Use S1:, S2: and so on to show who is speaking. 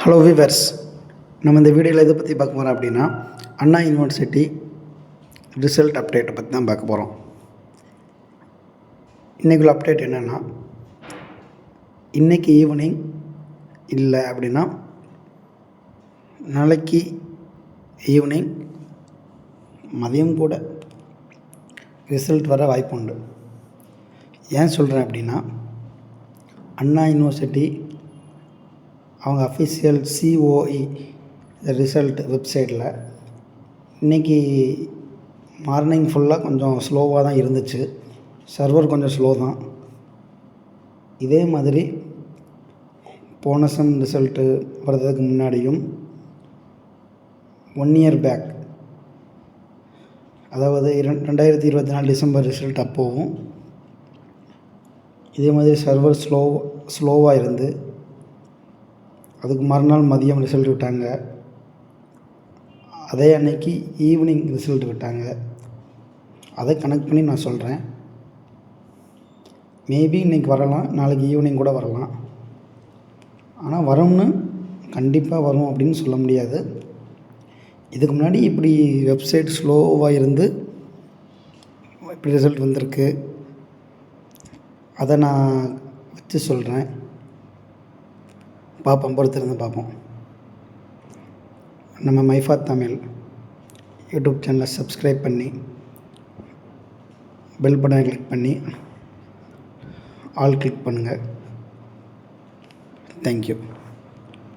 S1: Hello viewers, நம்ம இந்த வீடியோவில் எதை பற்றி பார்க்க போகிறோம் அப்படின்னா அண்ணா யூனிவர்சிட்டி ரிசல்ட் அப்டேட்டை பற்றி தான் பார்க்க போகிறோம். இன்றைக்குள்ள அப்டேட் என்னென்னா, இன்றைக்கி ஈவினிங் இல்லை அப்படின்னா நாளைக்கு ஈவினிங் மதியம் கூட ரிசல்ட் வர வாய்ப்பு உண்டு. ஏன் சொல்கிறேன் அப்படின்னா, அண்ணா யூனிவர்சிட்டி அவங்க அஃபிஷியல் COE ரிசல்ட் வெப்சைட்டில் இன்றைக்கி மார்னிங் ஃபுல்லாக கொஞ்சம் ஸ்லோவாக தான் இருந்துச்சு. சர்வர் கொஞ்சம் ஸ்லோ தான். இதே மாதிரி போன செம் ரிசல்ட்டு வர்றதுக்கு முன்னாடியும் 1 இயர் பேக், அதாவது 2024 டிசம்பர் ரிசல்ட் அப்போவும் இதே மாதிரி சர்வர் ஸ்லோவாக இருந்து அதுக்கு மறுநாள் மதியம் ரிசல்ட் விட்டாங்க. அதே அன்னைக்கு ஈவினிங் ரிசல்ட் விட்டாங்க. அதை கனெக்ட் பண்ணி நான் சொல்கிறேன். மேபி இன்றைக்கி வரலாம், நாளைக்கு ஈவினிங் கூட வரலாம். ஆனால் வரும்னு கண்டிப்பாக வரும் அப்படின்னு சொல்ல முடியாது. இதுக்கு முன்னாடி இப்படி வெப்சைட் ஸ்லோவாக இருந்து இப்படி ரிசல்ட் வந்திருக்கு. அதை நான் வச்சு சொல்கிறேன். பார்ப்போம், பொறுத்திருந்து பார்ப்போம். நம்ம மைஃபாத் தமிழ் யூடியூப் சேனலை சப்ஸ்கிரைப் பண்ணி பெல் பட்டனை கிளிக் பண்ணி ஆல் கிளிக் பண்ணுங்கள். தேங்க்யூ.